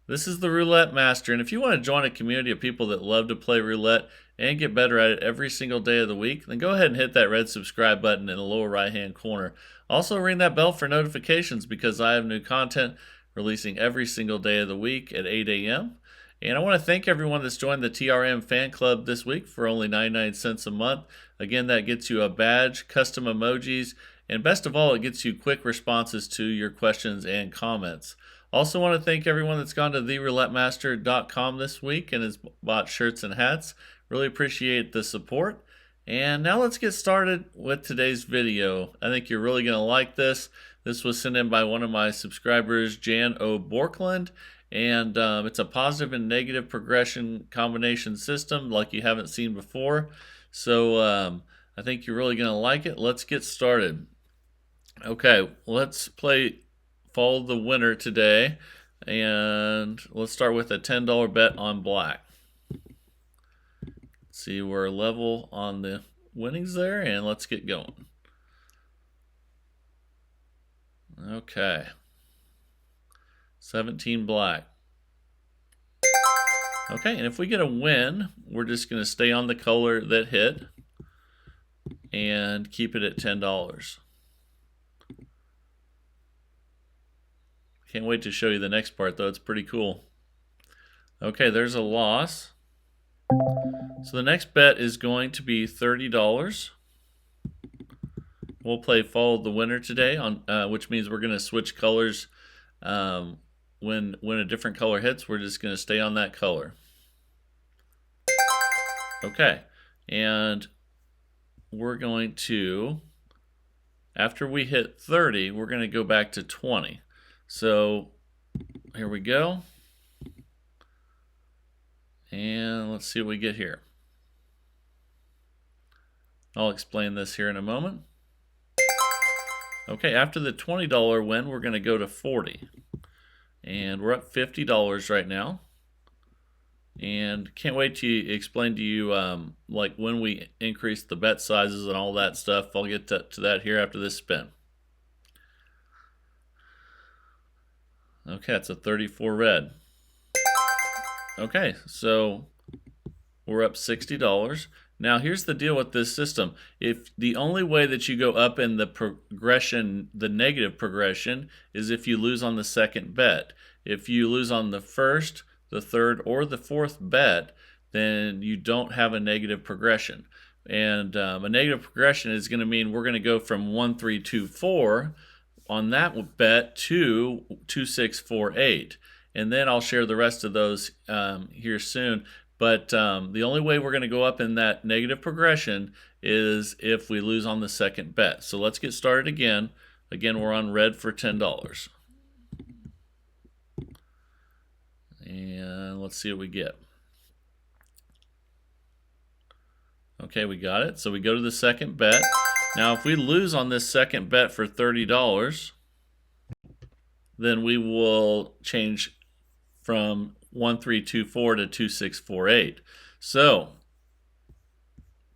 This is the Roulette Master, and if you want to join a community of people that love to play roulette and get better at it every single day of the week, then go ahead and hit that red subscribe button in the lower right-hand corner. Also ring that bell for notifications because I have new content releasing every single day of the week at 8 a.m. And I want to thank everyone that's joined the TRM fan club this week for only 99 cents a month. Again, that gets you a badge, custom emojis, and best of all, it gets you quick responses to your questions and comments. Also want to thank everyone that's gone to theroulettemaster.com this week and has bought shirts and hats. Really appreciate the support. And now let's get started with today's video. I think you're really going to like this. This was sent in by one of my subscribers, Jan O. Bjorkland. And it's a positive and negative progression combination system like you haven't seen before. So I think you're really going to like it. Let's get started. Okay, let's play Follow the Winner today. And let's start with a $10 bet on black. See, we're level on the winnings there, and let's get going. Okay. 17 black. Okay, and if we get a win, we're just going to stay on the color that hit and keep it at $10. Can't wait to show you the next part, though. It's pretty cool. Okay, there's a loss. So the next bet is going to be $30. We'll play Follow the Winner today, on which means we're going to switch colors. When a different color hits, we're just going to stay on that color. Okay, and we're going to, after we hit 30, we're going to go back to 20. So here we go. And let's see what we get here. I'll explain this here in a moment. Okay, after the $20 win, we're going to go to 40. And we're up $50 right now. And can't wait to explain to you like when we increase the bet sizes and all that stuff. I'll get to that here after this spin. Okay, it's a 34 red. Okay, so we're up $60. Now here's the deal with this system. If the only way that you go up in the progression, the negative progression, is if you lose on the second bet. If you lose on the first, the third, or the fourth bet, then you don't have a negative progression. And a negative progression is going to mean we're going to go from 1, 3, 2, 4 on that bet to 2, 6, 4, 8. And then I'll share the rest of those here soon. But the only way we're going to go up in that negative progression is if we lose on the second bet. So let's get started again. Again, we're on red for $10. And let's see what we get. Okay, we got it. So we go to the second bet. Now, if we lose on this second bet for $30, then we will change from 1, 3, 2, 4 to 2, 6, 4, 8. So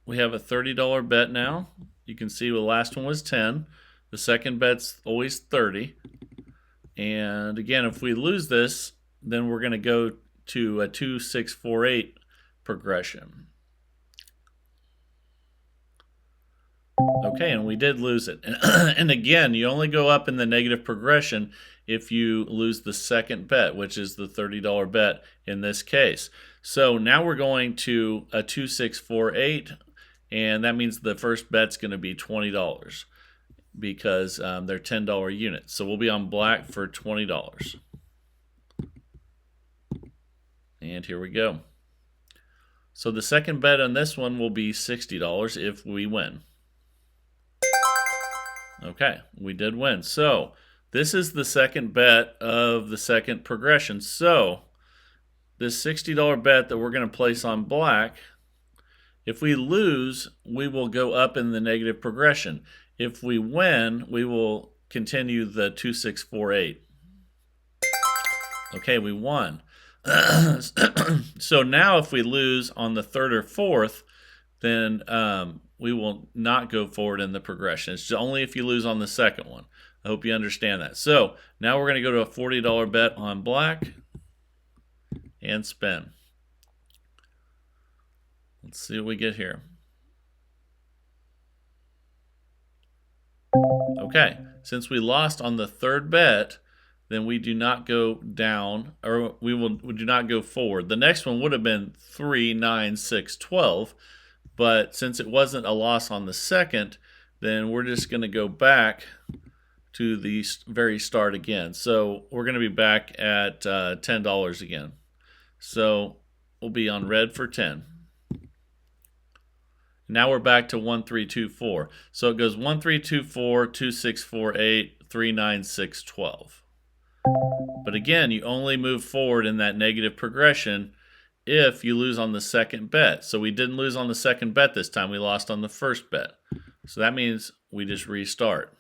we have a $30 bet now. You can see the last one was 10. The second bet's always 30. And again, if we lose this, then we're going to go to a 2, 6, 4, 8 progression. Okay, and we did lose it. And again, you only go up in the negative progression if you lose the second bet, which is the $30 bet in this case. So now we're going to a 2, 6, 4, 8, and that means the first bet's going to be $20 because they're $10 units. So we'll be on black for $20. And here we go. So the second bet on this one will be $60 if we win. Okay, we did win. So this is the second bet of the second progression. So this $60 bet that we're going to place on black, if we lose, we will go up in the negative progression. If we win, we will continue the 2, 6, 4, 8. Okay, we won. So now if we lose on the third or fourth, then we will not go forward in the progression. It's only if you lose on the second one. I hope you understand that. So now we're going to go to a $40 bet on black. and spin. Let's see what we get here. Okay, since we lost on the third bet, then we do not go down, or we do not go forward. The next one would have been 3, 9, 6, 12, but since it wasn't a loss on the second, then we're just going to go back to the very start again. So we're going to be back at $10 again. So we'll be on red for 10. Now we're back to 1, 3, 2, 4. So it goes 1, 3, 2, 4, 2, 6, 4, 8, 3, 9, 6, 12. But again, you only move forward in that negative progression if you lose on the second bet. So we didn't lose on the second bet this time. We lost on the first bet. So that means we just restart.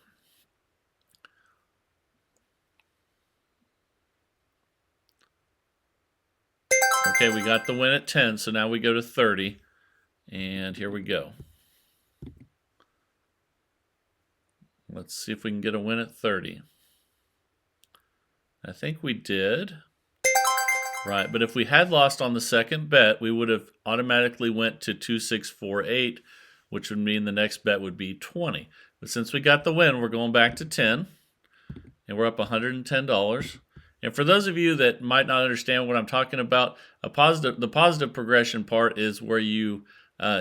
Okay, we got the win at 10, so now we go to 30. And here we go. Let's see if we can get a win at 30. I think we did. Right, but if we had lost on the second bet, we would have automatically went to 2, 6, 4, 8, which would mean the next bet would be 20. But since we got the win, we're going back to 10, and we're up $110. And for those of you that might not understand what I'm talking about, the positive progression part is where you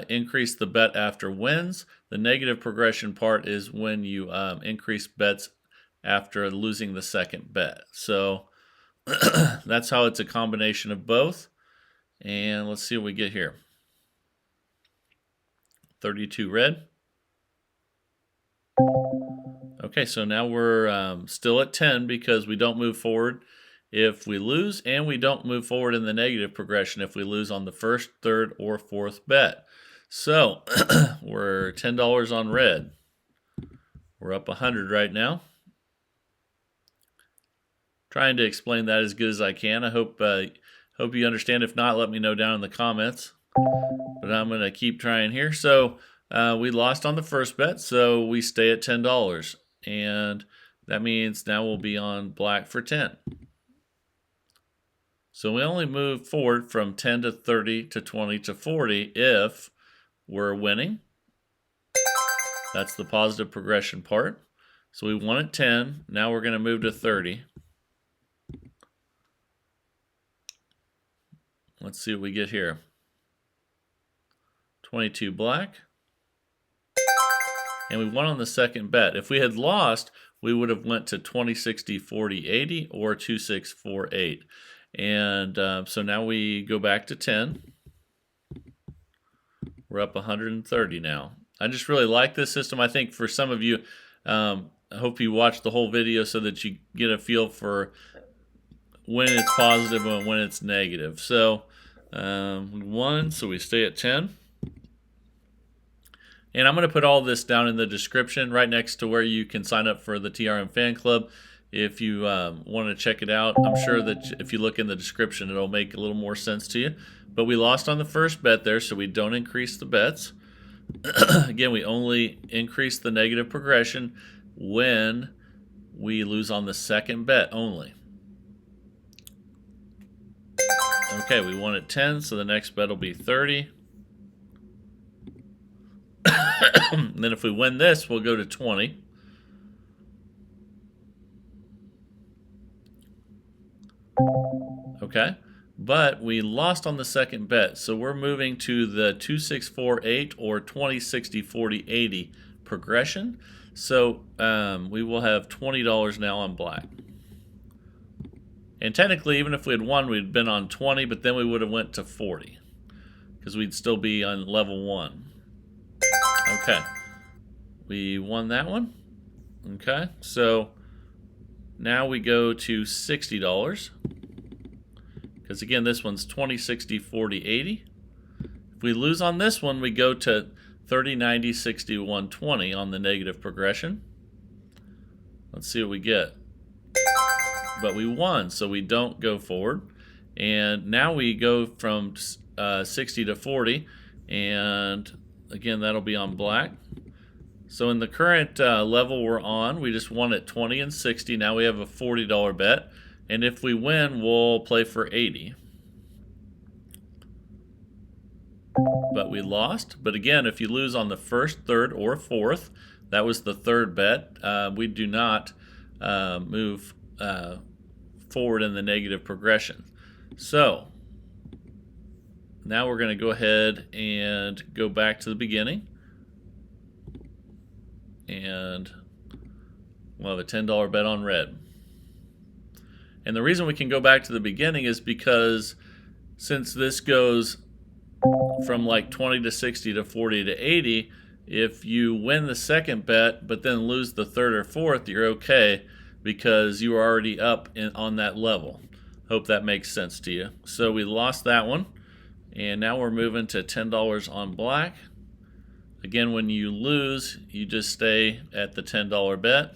increase the bet after wins. The negative progression part is when you increase bets after losing the second bet. So that's how it's a combination of both. And let's see what we get here. 32 red. Okay, so now we're still at 10 because we don't move forward if we lose, and we don't move forward in the negative progression if we lose on the first, third, or fourth bet. So we're $10 on red. We're up 100 right now. Trying to explain that as good as I can. I hope you understand. If not, let me know down in the comments. But I'm going to keep trying here. So we lost on the first bet, so we stay at $10. And that means now we'll be on black for 10. So we only move forward from 10 to 30 to 20 to 40 if we're winning. That's the positive progression part. So we won at 10. Now we're going to move to 30. Let's see what we get here. 22 black. And we won on the second bet. If we had lost, we would have went to 20, 60, 40, 80 or 2, 6, 4, 8. And so now we go back to 10. We're up 130 now. I just really like this system. I think for some of you, I hope you watch the whole video so that you get a feel for when it's positive and when it's negative. So we won, so we stay at 10. And I'm going to put all this down in the description right next to where you can sign up for the TRM Fan Club. If you want to check it out, I'm sure that if you look in the description, it'll make a little more sense to you. But we lost on the first bet there, so we don't increase the bets. Again, we only increase the negative progression when we lose on the second bet only. Okay, we won at 10, so the next bet will be 30. And then if we win this, we'll go to 20. Okay, but we lost on the second bet, so we're moving to the 2, 6, 4, 8 or 20, 60, 40, 80 progression. So we will have $20 now on black. And technically, even if we had won, we'd been on 20, but then we would have went to 40 because we'd still be on level 1. Okay, we won that one. Okay, so now we go to $60. Because again, this one's 20, 60, 40, 80. If we lose on this one, we go to 30, 90, 60, 120 on the negative progression. Let's see what we get. But we won, so we don't go forward. And now we go from 60 to 40. And again, that'll be on black. So in the current level we're on, we just won at 20 and 60. Now we have a $40 bet. And if we win, we'll play for 80. but we lost. But again, if you lose on the first, third, or fourth, that was the third bet, we do not move forward in the negative progression. So now we're going to go ahead and go back to the beginning, and we'll have a $10 bet on red. And the reason we can go back to the beginning is because since this goes from like 20 to 60 to 40 to 80, if you win the second bet but then lose the third or fourth, you're okay because you are already up on that level. Hope that makes sense to you. So we lost that one, and now we're moving to $10 on black. Again, when you lose, you just stay at the $10 bet.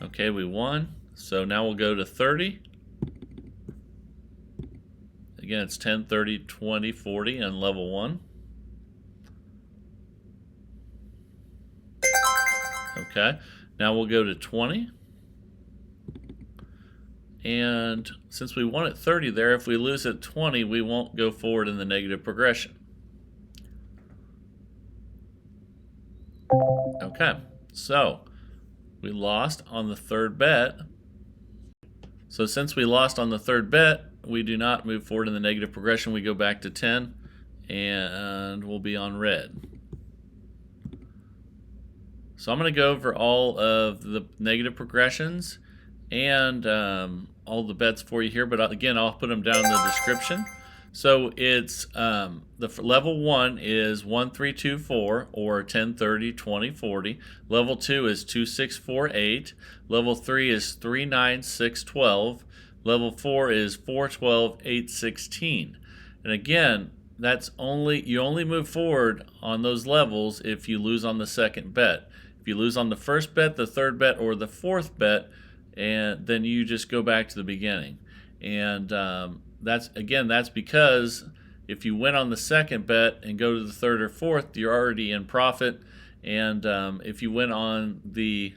Okay, we won. So now we'll go to 30. Again, it's 10, 30, 20, 40 on level 1. Okay, now we'll go to 20. And since we won at 30 there, if we lose at 20, we won't go forward in the negative progression. Okay, so we lost on the third bet. So since we lost on the third bet, we do not move forward in the negative progression. We go back to 10, and we'll be on red. So I'm going to go over all of the negative progressions and all the bets for you here, but again, I'll put them down in the description. So it's the level 1 is 1, 3, 2, 4, or 10, 30, 20, 40. Level 2 is 2, 6, 4, 8. Level 3 is 3, 9, 6, 12. Level 4 is 4, 12, 8, 16. And again, that's you only move forward on those levels if you lose on the second bet. If you lose on the first bet, the third bet, or the fourth bet, and then you just go back to the beginning. And that's because if you win on the second bet and go to the third or fourth, you're already in profit. And if you win on the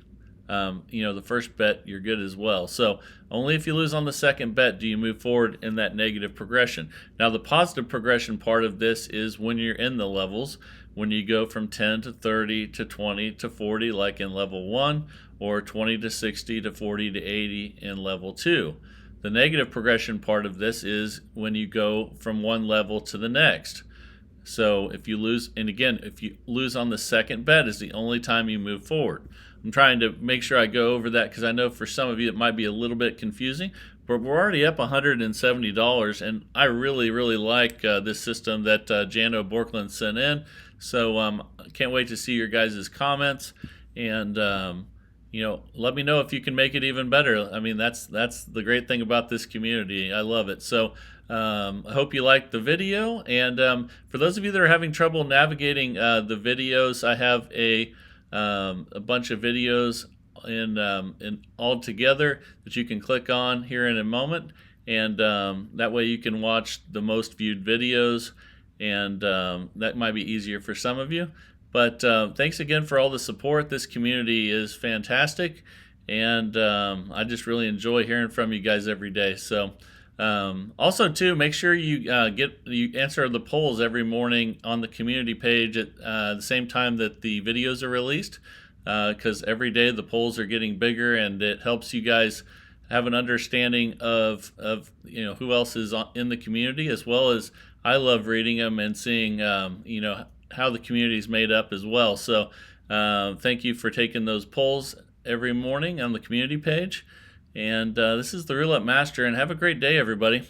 the first bet, you're good as well. So only if you lose on the second bet do you move forward in that negative progression. Now the positive progression part of this is when you're in the levels, when you go from 10 to 30 to 20 to 40 like in level 1, or 20 to 60 to 40 to 80 in level 2. The negative progression part of this is when you go from one level to the next. So if you lose, and again, if you lose on the second bet is the only time you move forward. I'm trying to make sure I go over that because I know for some of you it might be a little bit confusing, but we're already up $170, and I really, really like this system that Jano Bjorkland sent in. So I can't wait to see your guys' comments, and let me know if you can make it even better. I mean, that's the great thing about this community. I love it. So I hope you liked the video, and for those of you that are having trouble navigating the videos, I have a bunch of videos in all together that you can click on here in a moment, and that way you can watch the most viewed videos, and that might be easier for some of you. But thanks again for all the support. This community is fantastic, and I just really enjoy hearing from you guys every day. So also too, make sure you answer the polls every morning on the community page at the same time that the videos are released, because every day the polls are getting bigger, and it helps you guys have an understanding of who else is in the community, as well as I love reading them and seeing how the community is made up as well. So thank you for taking those polls every morning on the community page. And this is the Roulette Master, and have a great day, everybody.